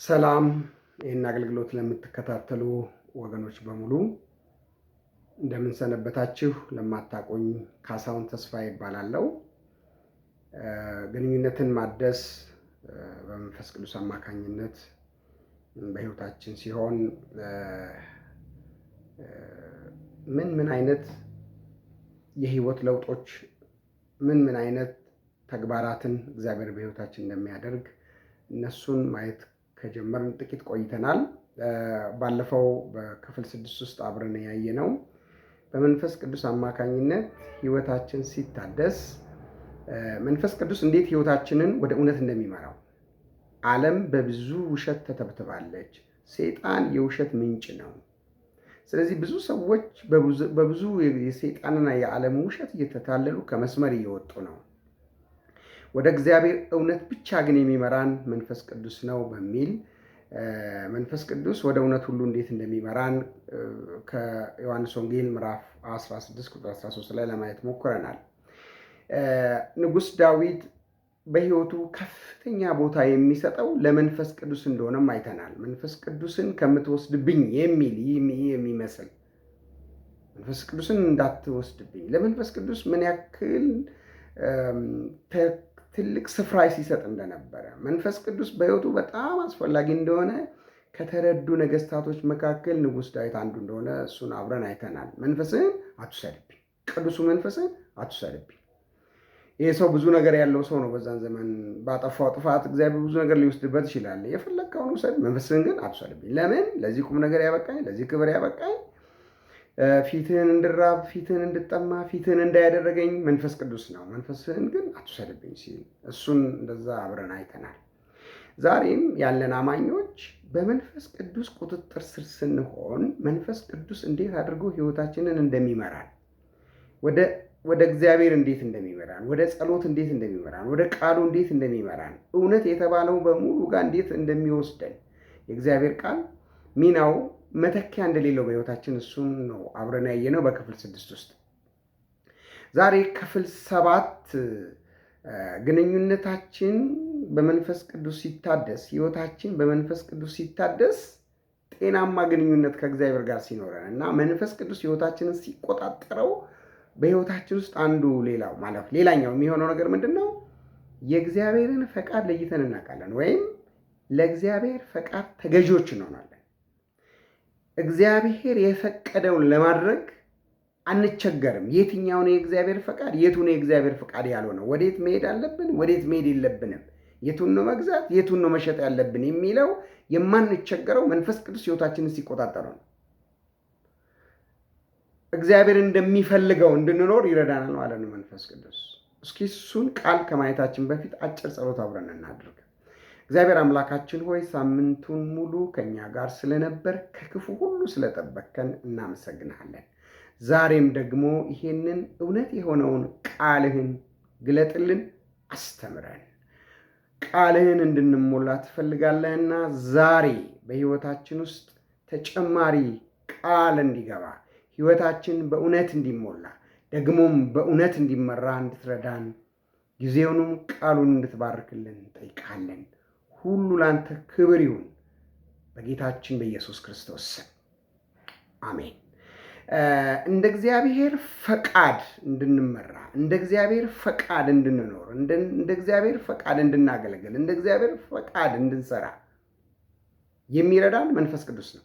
ሰላም ይህን አገልግሎት ለምትከታተሉ ወገኖች በሙሉ እንደምን ሰነበታችሁ? ለማታቆኝ ካሳሁን ተስፋ ይባላለው። ግንኙነትን ማደስ በመንፈስ ቅዱስ አማካኝነት በህይወታችን ሲሆን ምን አይነት የህይወት ለውጦች ምን አይነት ተግባራትን እግዚአብሔር በህይወታችን እንደሚያደርግ እነሱን ማየት ከጀመርን ጥቂት ቆይተናል። ባለፈው በክፍል 6 ውስጥ አብረን ያየነው በመንፈስ ቅዱስ አማካኝነት ህይወታችን ሲታደስ መንፈስ ቅዱስ እንዴት ህይወታችንን ወደ እውነት እንደሚመራው። ዓለም በብዙ ውሸት ተተብትባለች። ሰይጣን የውሸት ምንጭ ነው። ስለዚህ ብዙ ሰዎች በብዙ የሰይጣንና የዓለም ውሸት እየተታለሉ ከመስመር እየወጡ ነው። ወደ እግዚአብሔር እውነት ብቻ ግን የሚመራን መንፈስ ቅዱስ ነው በሚል መንፈስ ቅዱስ ወደ እውነት ሁሉ እንዴት እንደሚመራን ከዮሐንስ ወንጌል ምዕራፍ 16 ቁጥር 13 ላይ ለማየት ሞክረናል። ንጉሥ ዳዊት በህይወቱ ከፍተኛ ቦታ የሚሰጠው ለመንፈስ ቅዱስ እንደሆነም አይተናል። መንፈስ ቅዱስን ከምትወስድብኝ የሚመስል መንፈስ ቅዱስን እንዳትወስድብኝ፣ ለመንፈስ ቅዱስ ምን ያክል ትልቅ ስፍራ ሲሰጥ እንደነበረ፣ መንፈስ ቅዱስ በህይወቱ በጣም አስፈላጊ እንደሆነ ከተረዱ ነገስታቶች መካከል ንጉሥ ዳዊት አንዱ እንደሆነ እሱን አብረን አይተናል። መንፈስህን አትውሰድብኝ፣ ቅዱሱ መንፈስህን አትውሰድብኝ። ይህ ሰው ብዙ ነገር ያለው ሰው ነው። በዛን ዘመን ባጠፋው ጥፋት እግዚአብሔር ብዙ ነገር ሊወስድበት ይችላል። የፈለግከውን ውሰድ፣ መንፈስህን ግን አትውሰድብኝ። ለምን? ለዚህ ቁም ነገር ያበቃኝ፣ ለዚህ ክብር ያበቃኝ፣ ፊትህን እንድራብ፣ ፊትህን እንድጠማ፣ ፊትህን እንዳያደረገኝ መንፈስ ቅዱስ ነው። መንፈስህን ግን አትውሰድብኝ ሲል እሱን እንደዛ አብረን አይተናል። ዛሬም ያለን አማኞች በመንፈስ ቅዱስ ቁጥጥር ስር ስንሆን መንፈስ ቅዱስ እንዴት አድርጎ ህይወታችንን እንደሚመራን፣ ወደ እግዚአብሔር እንዴት እንደሚመራን፣ ወደ ጸሎት እንዴት እንደሚመራን፣ ወደ ቃሉ እንዴት እንደሚመራን፣ እውነት የተባለው በሙሉ ጋር እንዴት እንደሚወስደን የእግዚአብሔር ቃል ሚናው መተኪያ እንደሌለው በህይወታችን እሱን ነው አብረን ያየነው በክፍል 6 ውስጥ። ዛሬ ክፍል 7 ግንኙነታችን በመንፈስ ቅዱስ ሲታደስ፣ ህይወታችን በመንፈስ ቅዱስ ሲታደስ፣ ጤናማ ግንኙነት ከእግዚአብሔር ጋር ሲኖረን እና መንፈስ ቅዱስ ህይወታችንን ሲቆጣጠረው በህይወታችን ውስጥ አንዱ ሌላኛው የሚሆነው ነገር ምንድን ነው? የእግዚአብሔርን ፈቃድ ለይተን እናውቃለን፣ ወይም ለእግዚአብሔር ፈቃድ ተገዢዎች እንሆናለን። እግዚአብሔር የፈቀደውን ለማድረግ አንቸገርም። የትኛውን የእግዚአብሔር ፈቃድ፣ የቱን የእግዚአብሔር ፈቃድ ያልሆነው፣ ወዴት መሄድ አለብን፣ ወዴት መሄድ የለብንም፣ የቱን ነው መግዛት፣ የቱን ነው መሸጥ ያለብን የሚለው የማንቸገረው መንፈስ ቅዱስ ህይወታችንን ሲቆጣጠረው ነው። እግዚአብሔር እንደሚፈልገው እንድንኖር ይረዳናል ማለት ነው መንፈስ ቅዱስ። እስኪ እሱን ቃል ከማየታችን በፊት አጭር ጸሎት አብረን እናድርግ። እግዚአብሔር አምላካችን ሆይ ሳምንቱን ሙሉ ከኛ ጋር ስለነበር፣ ከክፉ ሁሉ ስለጠበቅከን እናመሰግናለን። ዛሬም ደግሞ ይሄንን እውነት የሆነውን ቃልህን ግለጥልን፣ አስተምረን። ቃልህን እንድንሞላ ትፈልጋለህና ዛሬ በህይወታችን ውስጥ ተጨማሪ ቃል እንዲገባ፣ ህይወታችን በእውነት እንዲሞላ፣ ደግሞም በእውነት እንዲመራ እንድትረዳን፣ ጊዜውንም ቃሉን እንድትባርክልን እንጠይቃለን። ሁሉ ላንተ ክብር ይሁን በጌታችን በኢየሱስ ክርስቶስ ስም አሜን። እንደ እግዚአብሔር ፈቃድ እንድንመራ፣ እንደ እግዚአብሔር ፈቃድ እንድንኖር፣ እንደ እግዚአብሔር ፈቃድ እንድናገለግል፣ እንደ እግዚአብሔር ፈቃድ እንድንሰራ የሚረዳን መንፈስ ቅዱስ ነው።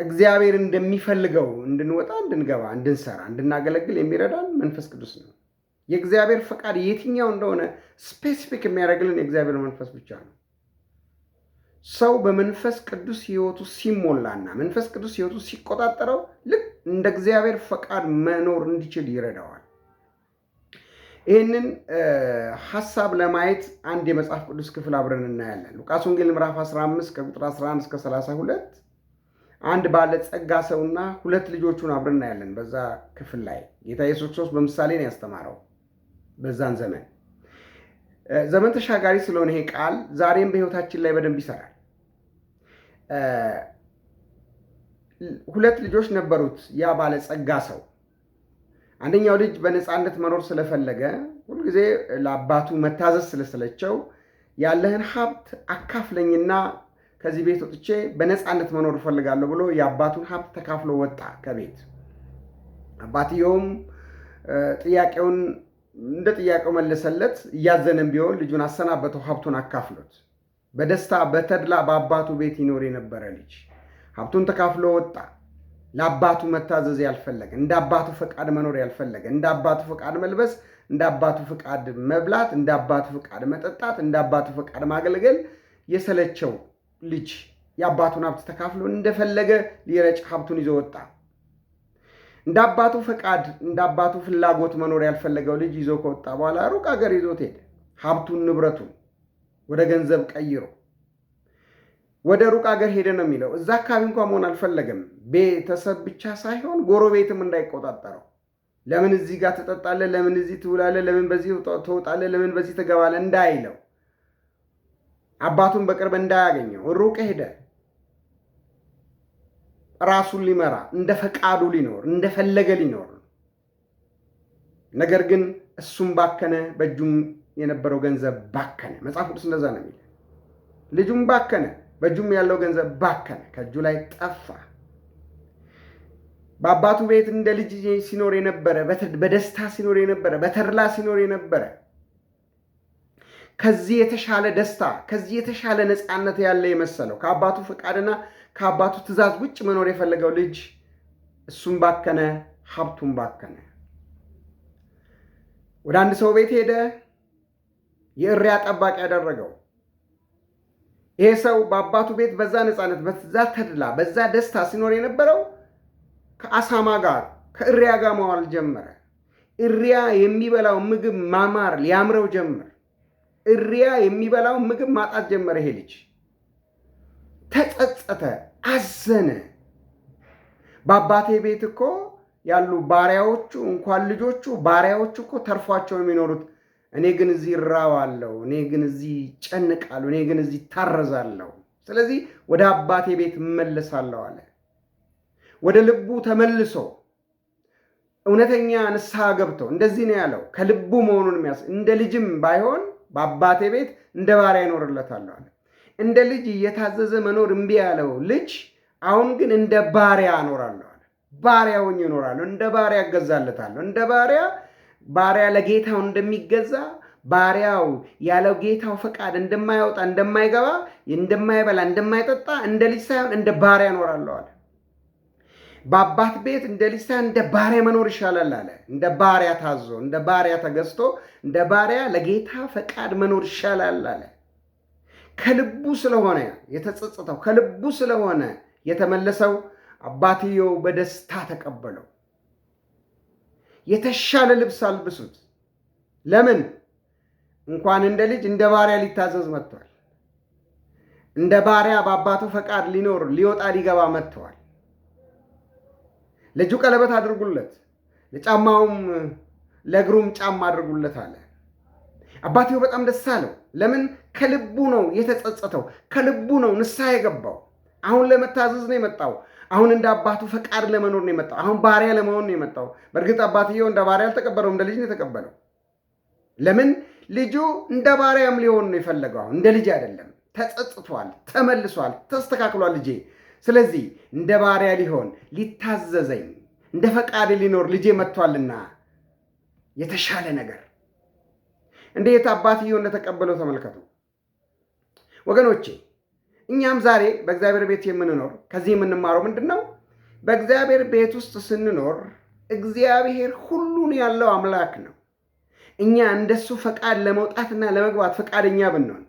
እግዚአብሔር እንደሚፈልገው እንድንወጣ፣ እንድንገባ፣ እንድንሰራ፣ እንድናገለግል የሚረዳን መንፈስ ቅዱስ ነው። የእግዚአብሔር ፈቃድ የትኛው እንደሆነ ስፔሲፊክ የሚያደርግልን የእግዚአብሔር መንፈስ ብቻ ነው። ሰው በመንፈስ ቅዱስ ህይወቱ ሲሞላና መንፈስ ቅዱስ ህይወቱ ሲቆጣጠረው ልክ እንደ እግዚአብሔር ፈቃድ መኖር እንዲችል ይረዳዋል። ይህንን ሐሳብ ለማየት አንድ የመጽሐፍ ቅዱስ ክፍል አብረን እናያለን። ሉቃስ ወንጌል ምዕራፍ 15 ከቁጥር 11 እስከ 32 አንድ ባለጸጋ ሰውና 2 ልጆቹን አብረን እናያለን። በዛ ክፍል ላይ ጌታ ኢየሱስ ክርስቶስ በምሳሌ ነው ያስተማረው። በዛን ዘመን ተሻጋሪ ስለሆነ ይሄ ቃል ዛሬም በህይወታችን ላይ በደንብ ይሰራል። 2 ልጆች ነበሩት ያ ባለጸጋ ሰው። አንደኛው ልጅ በነፃነት መኖር ስለፈለገ ሁልጊዜ ለአባቱ መታዘዝ ስለሰለቸው ያለህን ሀብት አካፍለኝና ከዚህ ቤት ወጥቼ በነፃነት መኖር እፈልጋለሁ ብሎ የአባቱን ሀብት ተካፍሎ ወጣ ከቤት። አባትየውም ጥያቄውን እንደ ጥያቄው መለሰለት። እያዘነም ቢሆን ልጁን አሰናበተው፣ ሀብቱን አካፍሎት። በደስታ በተድላ በአባቱ ቤት ይኖር የነበረ ልጅ ሀብቱን ተካፍሎ ወጣ። ለአባቱ መታዘዝ ያልፈለገ፣ እንደ አባቱ ፈቃድ መኖር ያልፈለገ፣ እንደ አባቱ ፈቃድ መልበስ፣ እንደ አባቱ ፈቃድ መብላት፣ እንደ አባቱ ፈቃድ መጠጣት፣ እንደ አባቱ ፈቃድ ማገልገል የሰለቸው ልጅ የአባቱን ሀብት ተካፍሎ እንደፈለገ ሊረጭ ሀብቱን ይዞ ወጣ። እንደ አባቱ ፈቃድ እንደ አባቱ ፍላጎት መኖር ያልፈለገው ልጅ ይዞ ከወጣ በኋላ ሩቅ አገር ይዞት ሄደ። ሀብቱን ንብረቱን ወደ ገንዘብ ቀይሮ ወደ ሩቅ አገር ሄደ ነው የሚለው። እዛ አካባቢ እንኳን መሆን አልፈለገም። ቤተሰብ ብቻ ሳይሆን ጎረቤትም እንዳይቆጣጠረው። ለምን እዚህ ጋር ትጠጣለህ? ለምን እዚህ ትውላለህ? ለምን በዚህ ትወጣለህ? ለምን በዚህ ትገባለህ? እንዳይለው፣ አባቱን በቅርብ እንዳያገኘው ሩቅ ሄደ። ራሱን ሊመራ እንደ ፈቃዱ ሊኖር እንደፈለገ ሊኖር። ነገር ግን እሱም ባከነ፣ በእጁም የነበረው ገንዘብ ባከነ። መጽሐፍ ቅዱስ እንደዛ ነው የሚለው። ልጁም ባከነ፣ በእጁም ያለው ገንዘብ ባከነ፣ ከእጁ ላይ ጠፋ። በአባቱ ቤት እንደ ልጅ ሲኖር የነበረ፣ በደስታ ሲኖር የነበረ፣ በተድላ ሲኖር የነበረ፣ ከዚህ የተሻለ ደስታ ከዚህ የተሻለ ነፃነት ያለ የመሰለው ከአባቱ ፈቃድና ከአባቱ ትእዛዝ ውጭ መኖር የፈለገው ልጅ እሱም ባከነ፣ ሀብቱም ባከነ። ወደ አንድ ሰው ቤት ሄደ። የእሪያ ጠባቂ ያደረገው። ይሄ ሰው በአባቱ ቤት በዛ ነፃነት፣ በዛ ተድላ፣ በዛ ደስታ ሲኖር የነበረው ከአሳማ ጋር ከእሪያ ጋር መዋል ጀመረ። እሪያ የሚበላው ምግብ ማማር ሊያምረው ጀመር። እሪያ የሚበላው ምግብ ማጣት ጀመረ። ይሄ ልጅ ተጸጸተ፣ አዘነ። በአባቴ ቤት እኮ ያሉ ባሪያዎቹ እንኳን ልጆቹ ባሪያዎቹ እኮ ተርፏቸው የሚኖሩት፣ እኔ ግን እዚህ እራባለሁ፣ እኔ ግን እዚህ ጨንቃለሁ፣ እኔ ግን እዚህ ታረዛለሁ። ስለዚህ ወደ አባቴ ቤት እመለሳለሁ አለ። ወደ ልቡ ተመልሶ እውነተኛ ንስሐ ገብቶ እንደዚህ ነው ያለው። ከልቡ መሆኑን እንደ ልጅም ባይሆን በአባቴ ቤት እንደ ባሪያ ይኖርለታለሁ አለ። እንደ ልጅ እየታዘዘ መኖር እምቢ ያለው ልጅ አሁን ግን እንደ ባሪያ እኖራለሁ አለ። ባሪያ ሆኜ እኖራለሁ፣ እንደ ባሪያ እገዛለታለሁ። እንደ ባሪያ ለጌታው እንደሚገዛ፣ ባሪያው ያለው ጌታው ፈቃድ እንደማይወጣ እንደማይገባ፣ እንደማይበላ እንደማይጠጣ እንደ ልጅ ሳይሆን እንደ ባሪያ እኖራለሁ አለ። በአባት ቤት እንደ ልጅ ሳይሆን እንደ ባሪያ መኖር ይሻላል አለ። እንደ ባሪያ ታዞ፣ እንደ ባሪያ ተገዝቶ፣ እንደ ባሪያ ለጌታ ፈቃድ መኖር ይሻላል አለ። ከልቡ ስለሆነ የተጸጸተው፣ ከልቡ ስለሆነ የተመለሰው፣ አባትየው በደስታ ተቀበለው። የተሻለ ልብስ አልብሱት። ለምን? እንኳን እንደ ልጅ እንደ ባሪያ ሊታዘዝ መጥቷል። እንደ ባሪያ በአባቱ ፈቃድ ሊኖር ሊወጣ ሊገባ መጥተዋል። ለእጁ ቀለበት አድርጉለት፣ ለጫማውም ለእግሩም ጫማ አድርጉለት አለ። አባትየው በጣም ደስ አለው። ለምን? ከልቡ ነው የተጸጸተው፣ ከልቡ ነው ንስሐ የገባው። አሁን ለመታዘዝ ነው የመጣው። አሁን እንደ አባቱ ፈቃድ ለመኖር ነው የመጣው። አሁን ባሪያ ለመሆን ነው የመጣው። በእርግጥ አባትየው እንደ ባሪያ አልተቀበለው፣ እንደ ልጅ ነው የተቀበለው። ለምን? ልጁ እንደ ባሪያም ሊሆን ነው የፈለገው። አሁን እንደ ልጅ አይደለም። ተጸጽቷል፣ ተመልሷል፣ ተስተካክሏል ልጄ። ስለዚህ እንደ ባሪያ ሊሆን ሊታዘዘኝ፣ እንደ ፈቃድ ሊኖር ልጄ መጥቷልና የተሻለ ነገር እንዴት አባትየው እንደተቀበለው ተመልከቱ ወገኖቼ። እኛም ዛሬ በእግዚአብሔር ቤት የምንኖር ከዚህ የምንማረው ምንድን ነው? በእግዚአብሔር ቤት ውስጥ ስንኖር እግዚአብሔር ሁሉን ያለው አምላክ ነው። እኛ እንደሱ ፈቃድ ለመውጣትና ለመግባት ፈቃደኛ ብንሆን፣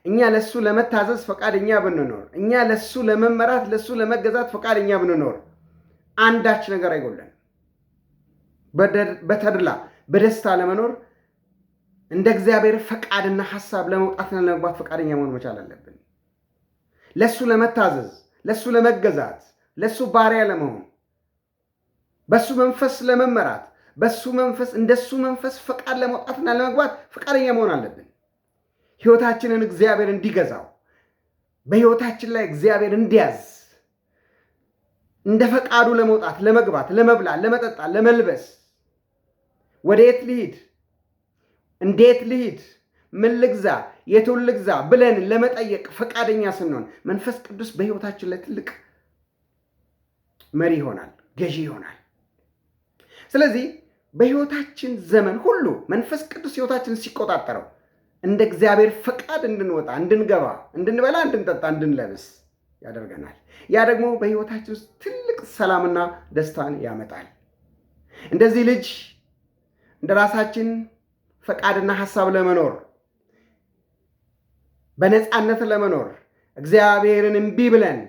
እኛ ለሱ ለመታዘዝ ፈቃደኛ ብንኖር፣ እኛ ለሱ ለመመራት ለሱ ለመገዛት ፈቃደኛ ብንኖር አንዳች ነገር አይጎለን። በተድላ በደስታ ለመኖር እንደ እግዚአብሔር ፈቃድና ሐሳብ ለመውጣትና ለመግባት ፈቃደኛ መሆን መቻል አለብን። ለሱ ለመታዘዝ፣ ለሱ ለመገዛት፣ ለሱ ባሪያ ለመሆን፣ በሱ መንፈስ ለመመራት፣ በሱ መንፈስ እንደሱ መንፈስ ፈቃድ ለመውጣትና ለመግባት ፈቃደኛ መሆን አለብን። ሕይወታችንን እግዚአብሔር እንዲገዛው፣ በሕይወታችን ላይ እግዚአብሔር እንዲያዝ፣ እንደ ፈቃዱ ለመውጣት፣ ለመግባት፣ ለመብላት፣ ለመጠጣት፣ ለመልበስ፣ ወዴት ልሂድ፣ እንዴት ልሂድ፣ ምን ልግዛ፣ የቱን ልግዛ ብለን ለመጠየቅ ፈቃደኛ ስንሆን መንፈስ ቅዱስ በሕይወታችን ላይ ትልቅ መሪ ይሆናል፣ ገዢ ይሆናል። ስለዚህ በሕይወታችን ዘመን ሁሉ መንፈስ ቅዱስ ሕይወታችንን ሲቆጣጠረው እንደ እግዚአብሔር ፈቃድ እንድንወጣ፣ እንድንገባ፣ እንድንበላ፣ እንድንጠጣ፣ እንድንለብስ ያደርገናል። ያ ደግሞ በሕይወታችን ውስጥ ትልቅ ሰላምና ደስታን ያመጣል። እንደዚህ ልጅ እንደ ራሳችን ፈቃድና ሐሳብ ለመኖር በነፃነት ለመኖር እግዚአብሔርን እምቢ ብለን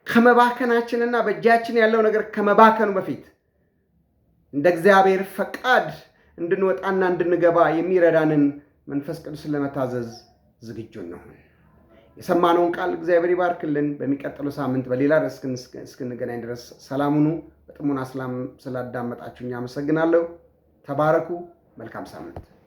ከመባከናችንና በእጃችን ያለው ነገር ከመባከኑ በፊት እንደ እግዚአብሔር ፈቃድ እንድንወጣና እንድንገባ የሚረዳንን መንፈስ ቅዱስን ለመታዘዝ ዝግጁ እንሁን። የሰማነውን ቃል እግዚአብሔር ይባርክልን። በሚቀጥለው ሳምንት በሌላ ርዕስ እስክንገናኝ ድረስ ሰላም ሁኑ። በጥሞና ስላዳመጣችሁኝ አመሰግናለሁ። ተባረኩ። መልካም ሳምንት